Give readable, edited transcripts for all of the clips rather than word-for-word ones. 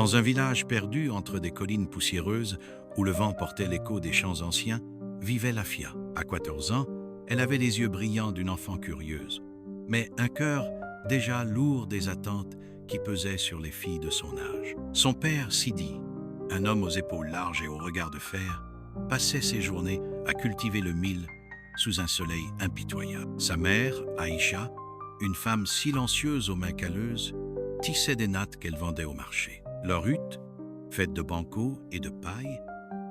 Dans un village perdu entre des collines poussiéreuses où le vent portait l'écho des champs anciens, vivait Lafia. À 14 ans, elle avait les yeux brillants d'une enfant curieuse, mais un cœur déjà lourd des attentes qui pesaient sur les filles de son âge. Son père, Sidi, un homme aux épaules larges et au regard de fer, passait ses journées à cultiver le mil sous un soleil impitoyable. Sa mère, Aïcha, une femme silencieuse aux mains calleuses, tissait des nattes qu'elle vendait au marché. Leur hutte, faite de bancos et de paille,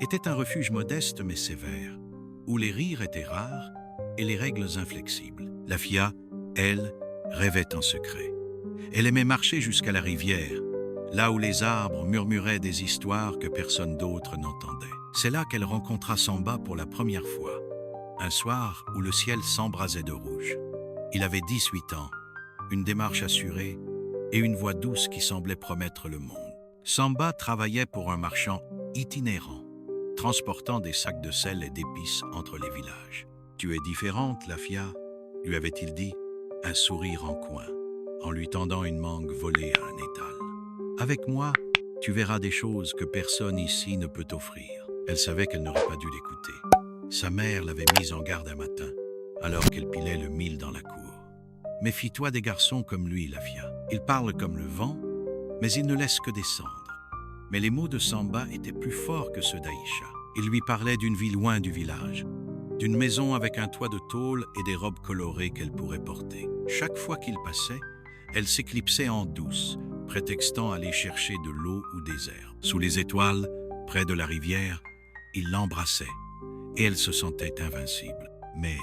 était un refuge modeste mais sévère, où les rires étaient rares et les règles inflexibles. Lafia, elle, rêvait en secret. Elle aimait marcher jusqu'à la rivière, là où les arbres murmuraient des histoires que personne d'autre n'entendait. C'est là qu'elle rencontra Samba pour la première fois, un soir où le ciel s'embrasait de rouge. Il avait 18 ans, une démarche assurée et une voix douce qui semblait promettre le monde. Samba travaillait pour un marchand itinérant, transportant des sacs de sel et d'épices entre les villages. « Tu es différente, Lafia » lui avait-il dit, un sourire en coin, en lui tendant une mangue volée à un étal. « Avec moi, tu verras des choses que personne ici ne peut t'offrir. » Elle savait qu'elle n'aurait pas dû l'écouter. Sa mère l'avait mise en garde un matin, alors qu'elle pilait le mil dans la cour. « Méfie-toi des garçons comme lui, Lafia. Ils parlent comme le vent, mais ils ne laissent que des cendres. » Mais les mots de Samba étaient plus forts que ceux d'Aïcha. Il lui parlait d'une vie loin du village, d'une maison avec un toit de tôle et des robes colorées qu'elle pourrait porter. Chaque fois qu'il passait, elle s'éclipsait en douce, prétextant aller chercher de l'eau ou des herbes. Sous les étoiles, près de la rivière, il l'embrassait et elle se sentait invincible. Mais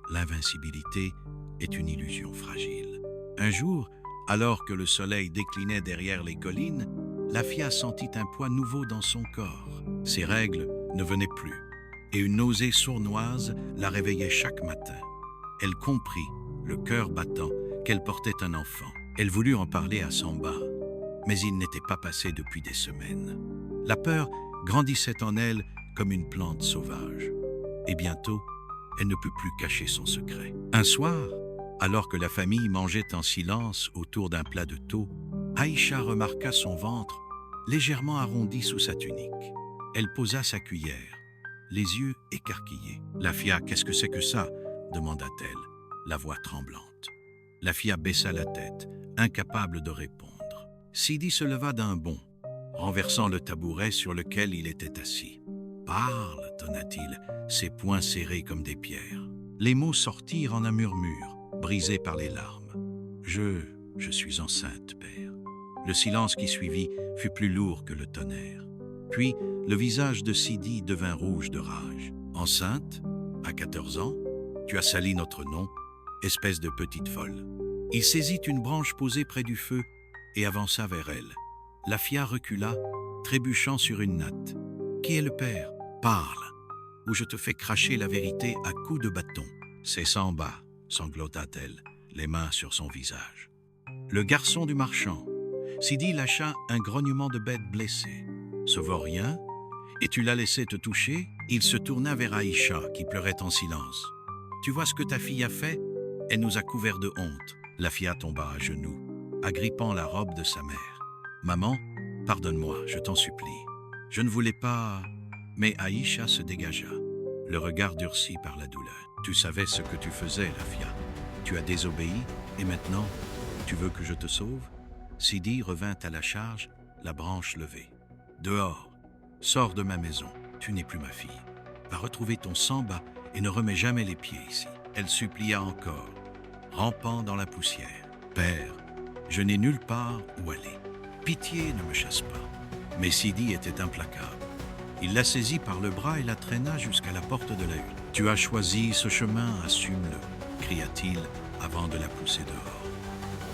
l'invincibilité est une illusion fragile. Un jour, alors que le soleil déclinait derrière les collines, Lafia sentit un poids nouveau dans son corps. Ses règles ne venaient plus, et une nausée sournoise la réveillait chaque matin. Elle comprit, le cœur battant, qu'elle portait un enfant. Elle voulut en parler à Samba, mais il n'était pas passé depuis des semaines. La peur grandissait en elle comme une plante sauvage, et bientôt, elle ne put plus cacher son secret. Un soir, alors que la famille mangeait en silence autour d'un plat de taux, Aïcha remarqua son ventre légèrement arrondi sous sa tunique. Elle posa sa cuillère, les yeux écarquillés. « Lafia, qu'est-ce que c'est que ça ?» demanda-t-elle, la voix tremblante. Lafia baissa la tête, incapable de répondre. Sidi se leva d'un bond, renversant le tabouret sur lequel il était assis. « Parle » tonna-t-il, ses poings serrés comme des pierres. Les mots sortirent en un murmure, brisé par les larmes. « Je suis enceinte, père. » Le silence qui suivit fut plus lourd que le tonnerre. Puis, le visage de Sidi devint rouge de rage. « Enceinte, à 14 ans, tu as sali notre nom, espèce de petite folle. » Il saisit une branche posée près du feu et avança vers elle. Lafia recula, trébuchant sur une natte. « Qui est le père ? Parle, ou je te fais cracher la vérité à coups de bâton. »« C'est Samba, » sanglota-t-elle, les mains sur son visage. « Le garçon du marchand. » Sidi lâcha un grognement de bête blessée. « Ce vaurien, et tu l'as laissé te toucher ?» Il se tourna vers Aïcha, qui pleurait en silence. « Tu vois ce que ta fille a fait ? Elle nous a couverts de honte. » Lafia tomba à genoux, agrippant la robe de sa mère. « Maman, pardonne-moi, je t'en supplie. Je ne voulais pas... » Mais Aïcha se dégaga, le regard durci par la douleur. « Tu savais ce que tu faisais, Lafia. Tu as désobéi, et maintenant, tu veux que je te sauve ?» Sidi revint à la charge, la branche levée. « Dehors, sors de ma maison, tu n'es plus ma fille. Va retrouver ton Samba et ne remets jamais les pieds ici. » Elle supplia encore, rampant dans la poussière. « Père, je n'ai nulle part où aller. Pitié, ne me chasse pas. » Mais Sidi était implacable. Il la saisit par le bras et la traîna jusqu'à la porte de la hutte. « Tu as choisi ce chemin, assume-le, » cria-t-il avant de la pousser dehors.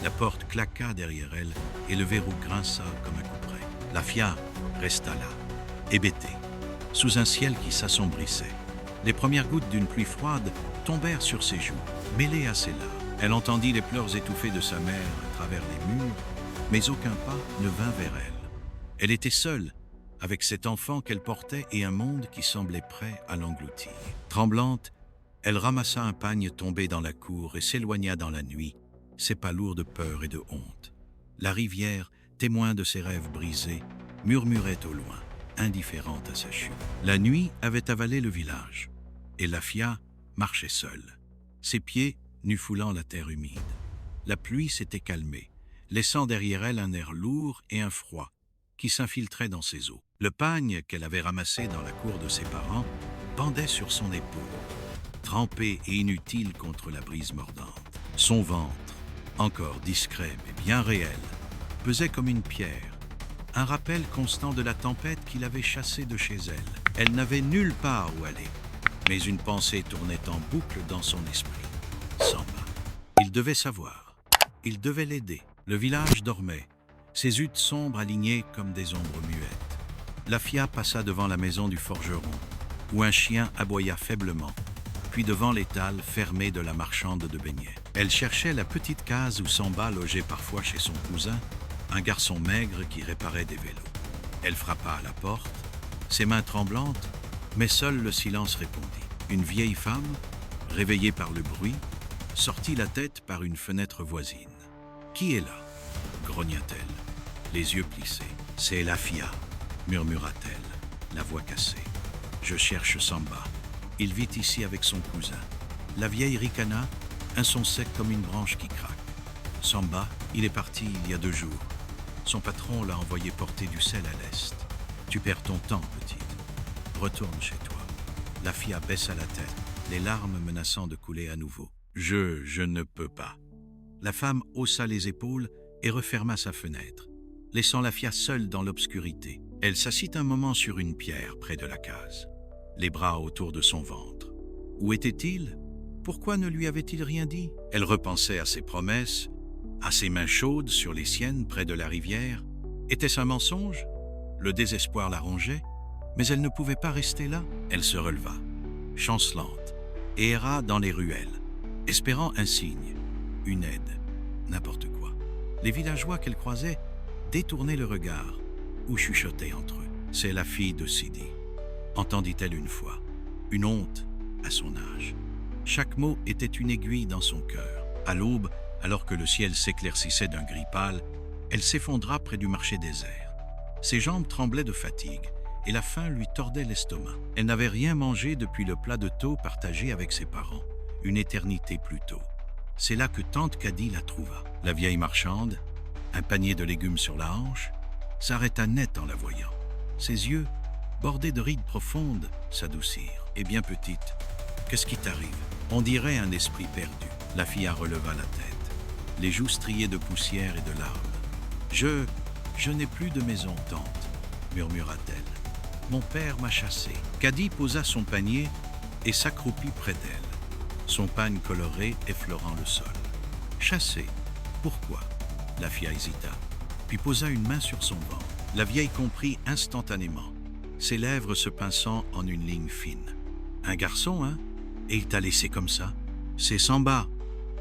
La porte claqua derrière elle et le verrou grinça comme un couperet. Lafia resta là, hébétée, sous un ciel qui s'assombrissait. Les premières gouttes d'une pluie froide tombèrent sur ses joues, mêlées à ses larmes. Elle entendit les pleurs étouffés de sa mère à travers les murs, mais aucun pas ne vint vers elle. Elle était seule, avec cet enfant qu'elle portait et un monde qui semblait prêt à l'engloutir. Tremblante, elle ramassa un pagne tombé dans la cour et s'éloigna dans la nuit, ses pas lourds de peur et de honte. La rivière témoin de ses rêves brisés, murmurait au loin, indifférente à sa chute. La nuit avait avalé le village, et Lafia marchait seule, ses pieds nus foulant la terre humide. La pluie s'était calmée, laissant derrière elle un air lourd et un froid qui s'infiltrait dans ses os. Le pagne qu'elle avait ramassé dans la cour de ses parents pendait sur son épaule, trempé et inutile contre la brise mordante. Son ventre, encore discret mais bien réel, pesait comme une pierre, un rappel constant de la tempête qui l'avait chassée de chez elle. Elle n'avait nulle part où aller, mais une pensée tournait en boucle dans son esprit. Samba. Il devait savoir. Il devait l'aider. Le village dormait, ses huttes sombres alignées comme des ombres muettes. Lafia passa devant la maison du forgeron, où un chien aboya faiblement, puis devant l'étal fermé de la marchande de beignets. Elle cherchait la petite case où Samba logeait parfois chez son cousin, un garçon maigre qui réparait des vélos. Elle frappa à la porte, ses mains tremblantes, mais seul le silence répondit. Une vieille femme, réveillée par le bruit, sortit la tête par une fenêtre voisine. « Qui est là ?» grogna-t-elle, les yeux plissés. « C'est Lafia » murmura-t-elle, la voix cassée. « Je cherche Samba. Il vit ici avec son cousin. » La vieille ricana, un son sec comme une branche qui craque. « Samba, il est parti il y a 2 jours. Son patron l'a envoyé porter du sel à l'est. Tu perds ton temps, petite. Retourne chez toi. » Lafia baissa la tête, les larmes menaçant de couler à nouveau. « Je ne peux pas. » La femme haussa les épaules et referma sa fenêtre, laissant Lafia seule dans l'obscurité. Elle s'assit un moment sur une pierre près de la case, les bras autour de son ventre. Où était-il? Pourquoi ne lui avait-il rien dit? Elle repensait à ses promesses, à ses mains chaudes sur les siennes près de la rivière. Était-ce un mensonge? Le désespoir la rongeait, mais elle ne pouvait pas rester là. Elle se releva, chancelante, et erra dans les ruelles, espérant un signe, une aide, n'importe quoi. Les villageois qu'elle croisait détournaient le regard ou chuchotaient entre eux. « C'est la fille de Sidi », entendit-elle une fois, une honte à son âge. Chaque mot était une aiguille dans son cœur. À l'aube, alors que le ciel s'éclaircissait d'un gris pâle, elle s'effondra près du marché désert. Ses jambes tremblaient de fatigue et la faim lui tordait l'estomac. Elle n'avait rien mangé depuis le plat de taux partagé avec ses parents, une éternité plus tôt. C'est là que tante Kadi la trouva. La vieille marchande, un panier de légumes sur la hanche, s'arrêta net en la voyant. Ses yeux, bordés de rides profondes, s'adoucirent. « Eh bien, petite, qu'est-ce qui t'arrive ?» On dirait un esprit perdu. La fille releva la tête, les joues striées de poussière et de larmes. « Je n'ai plus de maison, tante, » murmura-t-elle. « Mon père m'a chassée. » Kadi posa son panier et s'accroupit près d'elle, son pagne coloré effleurant le sol. « Chassée? Pourquoi ?» La fille hésita, puis posa une main sur son ventre. La vieille comprit instantanément, ses lèvres se pinçant en une ligne fine. « Un garçon, hein? Et il t'a laissé comme ça? »« C'est Samba, »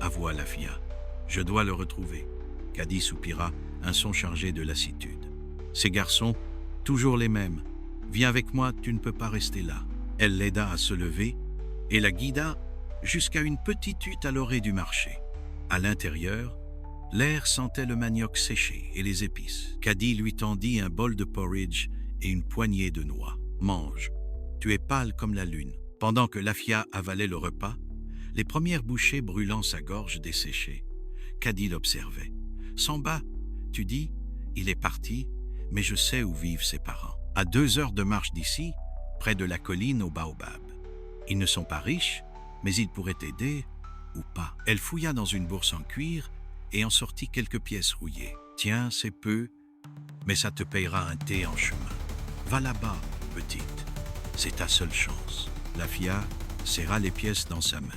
avoua la fille. « Je dois le retrouver. » Kadi soupira, un son chargé de lassitude. « Ces garçons, toujours les mêmes. Viens avec moi, tu ne peux pas rester là. » Elle l'aida à se lever et la guida jusqu'à une petite hutte à l'orée du marché. À l'intérieur, l'air sentait le manioc séché et les épices. Kadi lui tendit un bol de porridge et une poignée de noix. « Mange, tu es pâle comme la lune. » Pendant que Lafia avalait le repas, les premières bouchées brûlant sa gorge desséchée, Kadi l'observait. « Samba, tu dis, il est parti, mais je sais où vivent ses parents. À 2 heures de marche d'ici, près de la colline au baobab. Ils ne sont pas riches, mais ils pourraient t'aider ou pas. » Elle fouilla dans une bourse en cuir et en sortit quelques pièces rouillées. « Tiens, c'est peu, mais ça te payera un thé en chemin. Va là-bas, petite, c'est ta seule chance. » La fille serra les pièces dans sa main,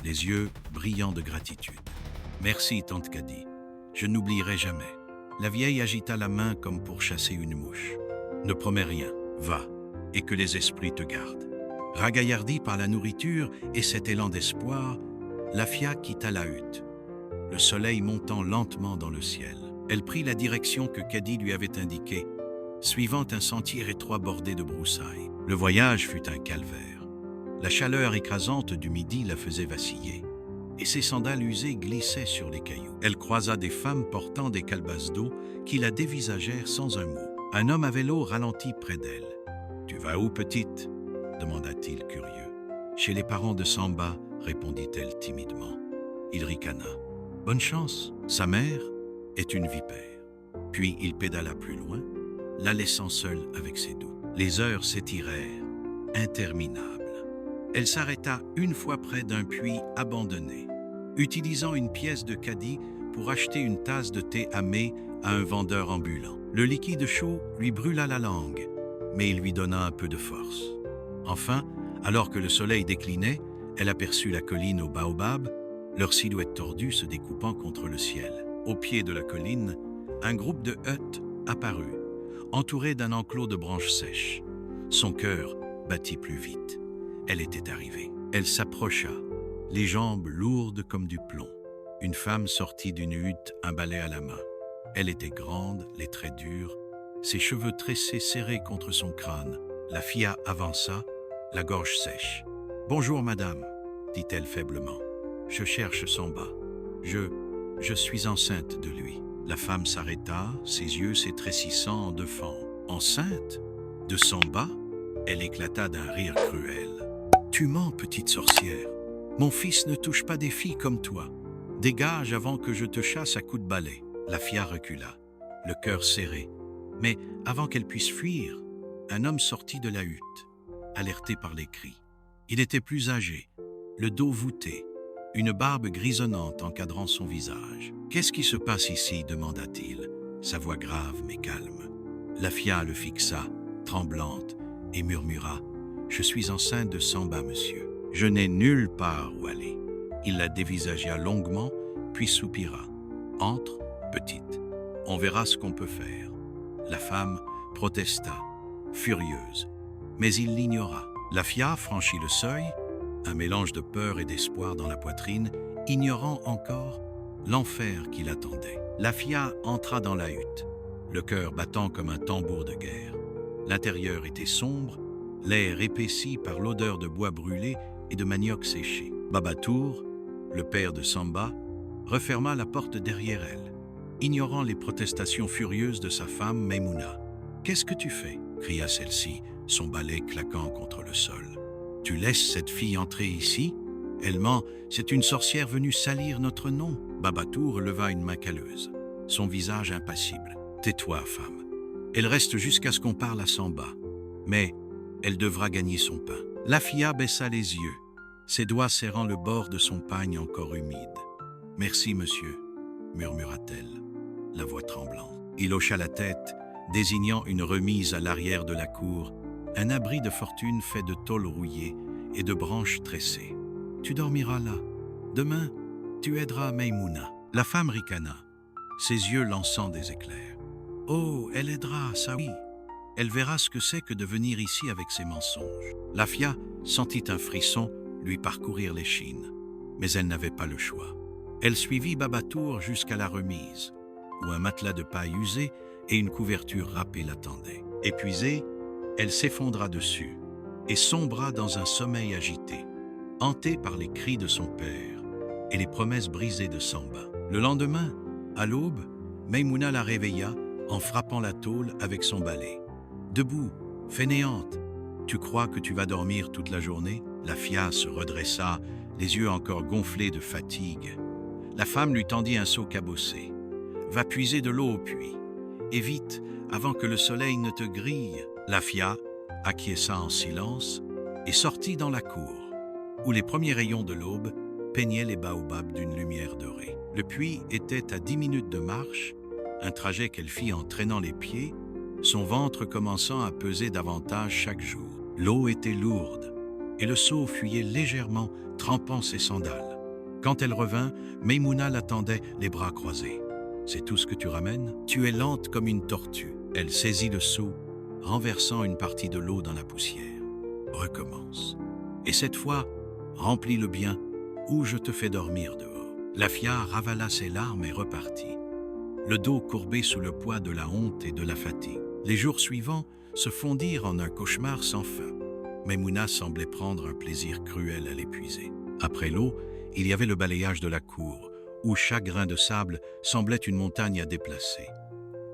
les yeux brillants de gratitude. « Merci, tante Kadi, je n'oublierai jamais. » La vieille agita la main comme pour chasser une mouche. « Ne promets rien, va, et que les esprits te gardent. » Ragaillardie par la nourriture et cet élan d'espoir, Lafia quitta la hutte, le soleil montant lentement dans le ciel. Elle prit la direction que Kadi lui avait indiquée, suivant un sentier étroit bordé de broussailles. Le voyage fut un calvaire. La chaleur écrasante du midi la faisait vaciller. et ses sandales usées glissaient sur les cailloux. Elle croisa des femmes portant des calebasses d'eau qui la dévisagèrent sans un mot. Un homme à vélo ralentit près d'elle. « Tu vas où, petite ?» demanda-t-il curieux. « Chez les parents de Samba, » répondit-elle timidement. Il ricana. « Bonne chance, sa mère est une vipère. » Puis il pédala plus loin, la laissant seule avec ses doux. Les heures s'étirèrent, interminables. Elle s'arrêta une fois près d'un puits abandonné, utilisant une pièce de caddie pour acheter une tasse de thé amé à un vendeur ambulant. Le liquide chaud lui brûla la langue, mais il lui donna un peu de force. Enfin, alors que le soleil déclinait, elle aperçut la colline aux baobabs, leur silhouette tordue se découpant contre le ciel. Au pied de la colline, un groupe de huttes apparut, entouré d'un enclos de branches sèches. Son cœur battit plus vite. Elle était arrivée. Elle s'approcha, les jambes lourdes comme du plomb. Une femme sortit d'une hutte, un balai à la main. Elle était grande, les traits durs, ses cheveux tressés serrés contre son crâne. La filla avança, la gorge sèche. « Bonjour, madame, » dit-elle faiblement. « Je cherche Samba. Je suis enceinte de lui. » La femme s'arrêta, ses yeux s'étrécissant en deux fends. « Enceinte? De Samba ?» Elle éclata d'un rire cruel. « Tu mens, petite sorcière. Mon fils ne touche pas des filles comme toi. Dégage avant que je te chasse à coups de balai. » La filla recula, le cœur serré. Mais avant qu'elle puisse fuir, un homme sortit de la hutte, alerté par les cris. Il était plus âgé, le dos voûté, une barbe grisonnante encadrant son visage. « Qu'est-ce qui se passe ici ?» demanda-t-il, sa voix grave mais calme. La filla le fixa, tremblante, et murmura « Je suis enceinte de Samba, monsieur. Je n'ai nulle part où aller. » Il la dévisagea longuement, puis soupira. « Entre, petite. On verra ce qu'on peut faire. » La femme protesta, furieuse, mais il l'ignora. La filla franchit le seuil, un mélange de peur et d'espoir dans la poitrine, ignorant encore l'enfer qui l'attendait. La filla entra dans la hutte, le cœur battant comme un tambour de guerre. L'intérieur était sombre, l'air épaissi par l'odeur de bois brûlé et de manioc séché. Babatour, le père de Samba, referma la porte derrière elle, ignorant les protestations furieuses de sa femme Maimouna. « Qu'est-ce que tu fais ?» cria celle-ci, son balai claquant contre le sol. « Tu laisses cette fille entrer ici? Elle ment, c'est une sorcière venue salir notre nom. » Babatour leva une main calleuse, son visage impassible. « Tais-toi, femme. Elle reste jusqu'à ce qu'on parle à Samba. Mais elle devra gagner son pain. » La filla baissa les yeux, ses doigts serrant le bord de son pagne encore humide. « Merci, monsieur, » murmura-t-elle, la voix tremblante. Il hocha la tête, désignant une remise à l'arrière de la cour, un abri de fortune fait de tôle rouillée et de branches tressées. « Tu dormiras là. Demain, tu aideras Maimouna. » La femme ricana, ses yeux lançant des éclairs. « Oh, elle aidera, ça oui. Elle verra ce que c'est que de venir ici avec ses mensonges. » La filla sentit un frisson lui parcourir l'échine, mais elle n'avait pas le choix. Elle suivit Babatour jusqu'à la remise, où un matelas de paille usé et une couverture râpée l'attendaient. Épuisée, elle s'effondra dessus et sombra dans un sommeil agité, hantée par les cris de son père et les promesses brisées de Samba. Le lendemain, à l'aube, Maimouna la réveilla en frappant la tôle avec son balai. « Debout, fainéante, tu crois que tu vas dormir toute la journée ?» La filla se redressa, les yeux encore gonflés de fatigue. La femme lui tendit un seau cabossé. « Va puiser de l'eau au puits, et vite, avant que le soleil ne te grille. » La filla acquiesça en silence et sortit dans la cour, où les premiers rayons de l'aube peignaient les baobabs d'une lumière dorée. Le puits était à 10 minutes de marche, un trajet qu'elle fit en traînant les pieds, son ventre commençant à peser davantage chaque jour. L'eau était lourde, et le seau fuyait légèrement, trempant ses sandales. Quand elle revint, Maimouna l'attendait, les bras croisés. « C'est tout ce que tu ramènes ? Tu es lente comme une tortue. » Elle saisit le seau, renversant une partie de l'eau dans la poussière. « Recommence. Et cette fois, remplis-le bien, ou je te fais dormir dehors. » La filla ravala ses larmes et repartit, le dos courbé sous le poids de la honte et de la fatigue. Les jours suivants se fondirent en un cauchemar sans fin. Maimouna semblait prendre un plaisir cruel à l'épuiser. Après l'eau, Il y avait le balayage de la cour, où chaque grain de sable semblait une montagne à déplacer.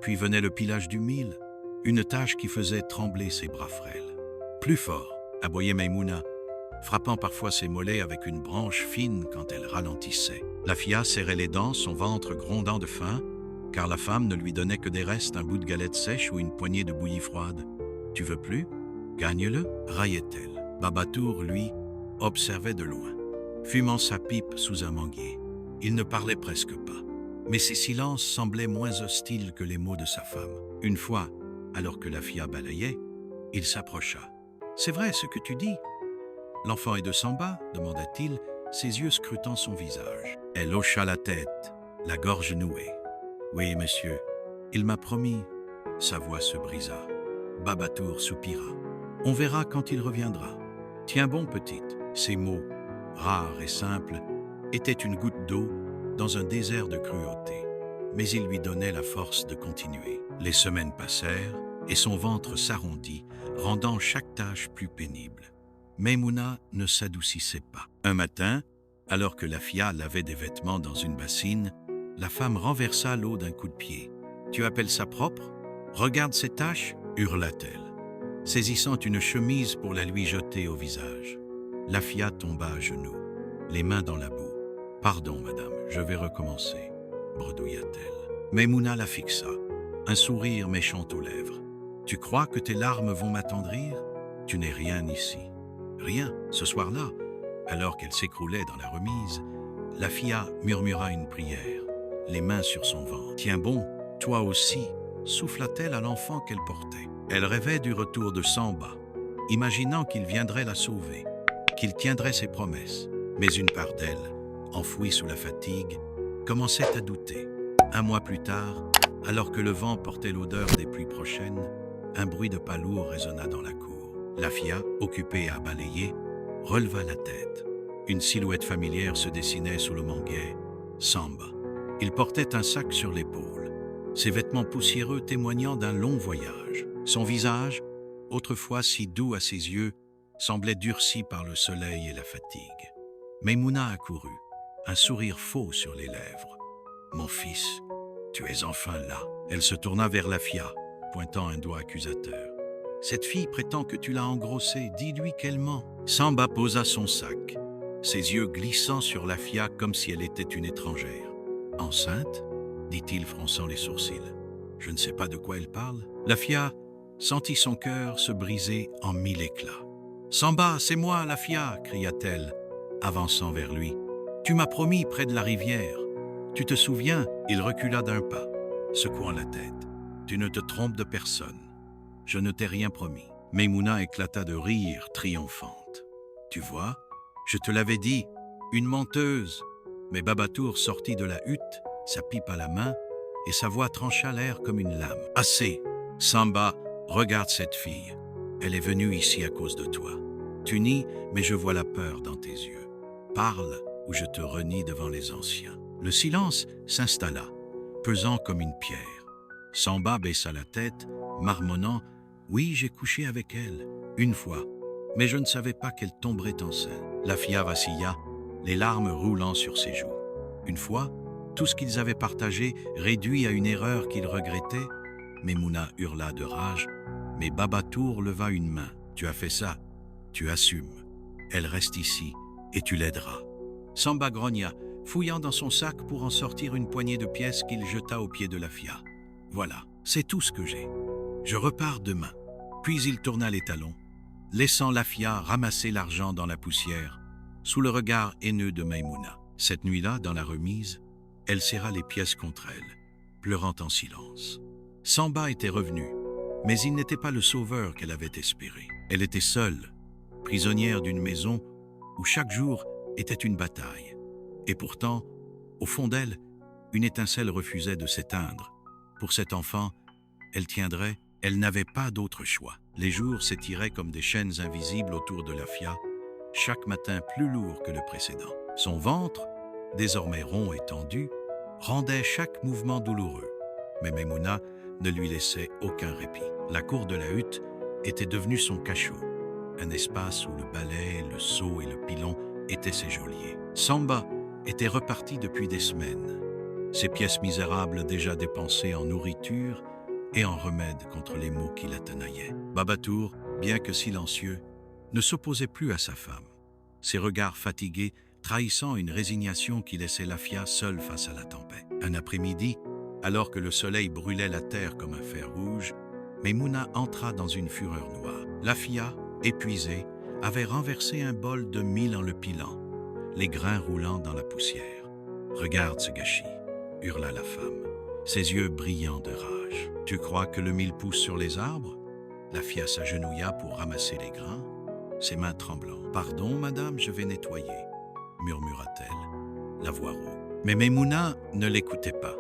Puis venait le pilage du mil, une tâche qui faisait trembler ses bras frêles. Plus fort, aboyait Maïmouna, frappant parfois ses mollets avec une branche fine quand elle ralentissait. La filla serrait les dents, son ventre grondant de faim, car la femme ne lui donnait que des restes, un bout de galette sèche ou une poignée de bouillie froide. « Tu veux plus? Gagne-le » raillait-elle. Babatour, lui, observait de loin, fumant sa pipe sous un manguier. Il ne parlait presque pas, mais ses silences semblaient moins hostiles que les mots de sa femme. Une fois, alors que la filla balayait, il s'approcha. « C'est vrai ce que tu dis ? L'enfant est de Samba ?» demanda-t-il, ses yeux scrutant son visage. Elle hocha la tête, la gorge nouée. « Oui, monsieur, il m'a promis. » Sa voix se brisa. Babatour soupira. « On verra quand il reviendra. Tiens bon, petite. » Ces mots, rares et simples, étaient une goutte d'eau dans un désert de cruauté. Mais ils lui donnaient la force de continuer. Les semaines passèrent et son ventre s'arrondit, rendant chaque tâche plus pénible. Maïmouna ne s'adoucissait pas. Un matin, alors que la filla lavait des vêtements dans une bassine, la femme renversa l'eau d'un coup de pied. « Tu appelles ça propre ? Regarde ces taches » hurla-t-elle, saisissant une chemise pour la lui jeter au visage. La filla tomba à genoux, les mains dans la boue. « Pardon, madame, je vais recommencer » bredouilla-t-elle. Maïmouna la fixa, un sourire méchant aux lèvres. « Tu crois que tes larmes vont m'attendrir ? Tu n'es rien ici. » Rien, ce soir-là, alors qu'elle s'écroulait dans la remise, la filla murmura une prière, les mains sur son ventre. « Tiens bon, toi aussi » souffla-t-elle à l'enfant qu'elle portait. Elle rêvait du retour de Samba, imaginant qu'il viendrait la sauver, qu'il tiendrait ses promesses. Mais une part d'elle, enfouie sous la fatigue, commençait à douter. Un mois plus tard, alors que le vent portait l'odeur des pluies prochaines, un bruit de pas lourd résonna dans la cour. La filla, occupée à balayer, releva la tête. Une silhouette familière se dessinait sous le manguier. Samba. Il portait un sac sur l'épaule, ses vêtements poussiéreux témoignant d'un long voyage. Son visage, autrefois si doux à ses yeux, semblait durci par le soleil et la fatigue. Maïmouna accourut, un sourire faux sur les lèvres. « Mon fils, tu es enfin là. » Elle se tourna vers la filla, pointant un doigt accusateur. « Cette fille prétend que tu l'as engrossée. Dis-lui qu'elle ment. » Samba posa son sac, ses yeux glissant sur la filla comme si elle était une étrangère. « Enceinte ?» dit-il fronçant les sourcils. « Je ne sais pas de quoi elle parle. » La filla sentit son cœur se briser en mille éclats. « Samba, c'est moi, la filla !» cria-t-elle, avançant vers lui. « Tu m'as promis près de la rivière. Tu te souviens ?» Il recula d'un pas, secouant la tête. « Tu ne te trompes de personne. Je ne t'ai rien promis. » Maïmouna éclata de rire triomphante. « Tu vois, je te l'avais dit, une menteuse !» Mais Babatour sortit de la hutte, sa pipe à la main, et sa voix trancha l'air comme une lame. « Assez ! Samba, regarde cette fille. Elle est venue ici à cause de toi. Tu nies, mais je vois la peur dans tes yeux. Parle ou je te renie devant les anciens. » Le silence s'installa, pesant comme une pierre. Samba baissa la tête, marmonnant « Oui, j'ai couché avec elle, une fois, mais je ne savais pas qu'elle tomberait enceinte. » La filla vacilla, les larmes roulant sur ses joues. Une fois, tout ce qu'ils avaient partagé réduit à une erreur qu'ils regrettaient, Maïmouna hurla de rage, mais Babatour leva une main. « Tu as fait ça, tu assumes. Elle reste ici et tu l'aideras. » Samba grogna, fouillant dans son sac pour en sortir une poignée de pièces qu'il jeta au pied de la filla. « Voilà, c'est tout ce que j'ai. Je repars demain. » Puis il tourna les talons, laissant la filla ramasser l'argent dans la poussière, sous le regard haineux de Maïmouna. Cette nuit-là, dans la remise, elle serra les pièces contre elle, pleurant en silence. Samba était revenu, mais il n'était pas le sauveur qu'elle avait espéré. Elle était seule, prisonnière d'une maison où chaque jour était une bataille. Et pourtant, au fond d'elle, une étincelle refusait de s'éteindre. Pour cet enfant, elle tiendrait, elle n'avait pas d'autre choix. Les jours s'étiraient comme des chaînes invisibles autour de la filla, chaque matin plus lourd que le précédent. Son ventre, désormais rond et tendu, rendait chaque mouvement douloureux. Mais Maïmouna ne lui laissait aucun répit. La cour de la hutte était devenue son cachot, un espace où le balai, le seau et le pilon étaient ses geôliers. Samba était reparti depuis des semaines, ses pièces misérables déjà dépensées en nourriture et en remède contre les maux qui la tenaillaient. Babatour, bien que silencieux, ne s'opposait plus à sa femme, ses regards fatigués trahissant une résignation qui laissait Lafia seule face à la tempête. Un après-midi, alors que le soleil brûlait la terre comme un fer rouge, Maimouna entra dans une fureur noire. Lafia, épuisée, avait renversé un bol de mil en le pilant, les grains roulant dans la poussière. « Regarde ce gâchis !» hurla la femme, ses yeux brillants de rage. « Tu crois que le mil pousse sur les arbres ?» Lafia s'agenouilla pour ramasser les grains, ses mains tremblantes. « Pardon, madame, je vais nettoyer » murmura-t-elle, la voix rauque. Mais Maimouna ne l'écoutait pas.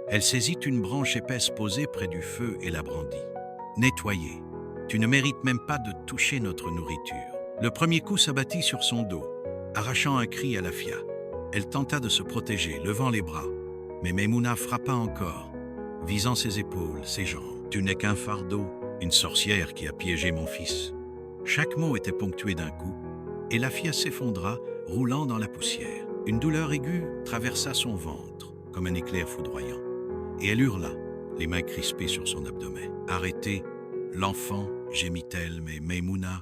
Elle saisit une branche épaisse posée près du feu et la brandit. « Nettoyer, tu ne mérites même pas de toucher notre nourriture. » Le premier coup s'abattit sur son dos, arrachant un cri à Lafia. Elle tenta de se protéger, levant les bras, mais Maimouna frappa encore, visant ses épaules, ses jambes. « Tu n'es qu'un fardeau, une sorcière qui a piégé mon fils. » Chaque mot était ponctué d'un coup, et Lafia s'effondra, roulant dans la poussière. Une douleur aiguë traversa son ventre, comme un éclair foudroyant, et elle hurla, les mains crispées sur son abdomen. « Arrêtez, l'enfant !» gémit-elle, mais Maimouna,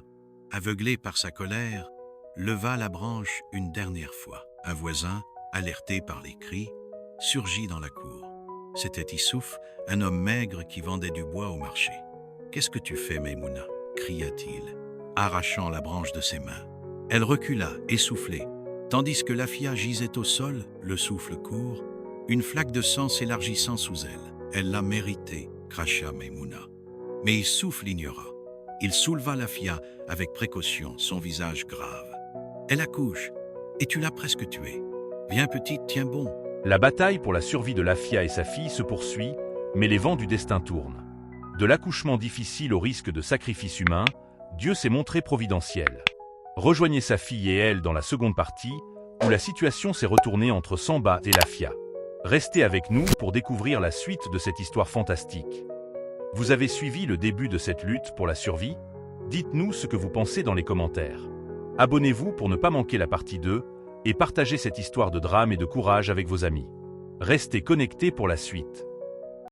aveuglée par sa colère, leva la branche une dernière fois. Un voisin, alerté par les cris, surgit dans la cour. C'était Issouf, un homme maigre qui vendait du bois au marché. « Qu'est-ce que tu fais, Maimouna » cria-t-il, arrachant la branche de ses mains. Elle recula, essoufflée, tandis que Lafia gisait au sol, le souffle court, une flaque de sang s'élargissant sous elle. « Elle l'a mérité » cracha Maimouna. Mais Issouf l'ignora. Il souleva Lafia avec précaution, son visage grave. « Elle accouche, et tu l'as presque tuée. Viens petite, tiens bon. » La bataille pour la survie de Lafia et sa fille se poursuit, mais les vents du destin tournent. De l'accouchement difficile au risque de sacrifice humain, Dieu s'est montré providentiel. Rejoignez sa fille et elle dans la seconde partie, où la situation s'est retournée entre Samba et Lafia. Restez avec nous pour découvrir la suite de cette histoire fantastique. Vous avez suivi le début de cette lutte pour la survie? Dites-nous ce que vous pensez dans les commentaires. Abonnez-vous pour ne pas manquer la partie 2 et partagez cette histoire de drame et de courage avec vos amis. Restez connectés pour la suite.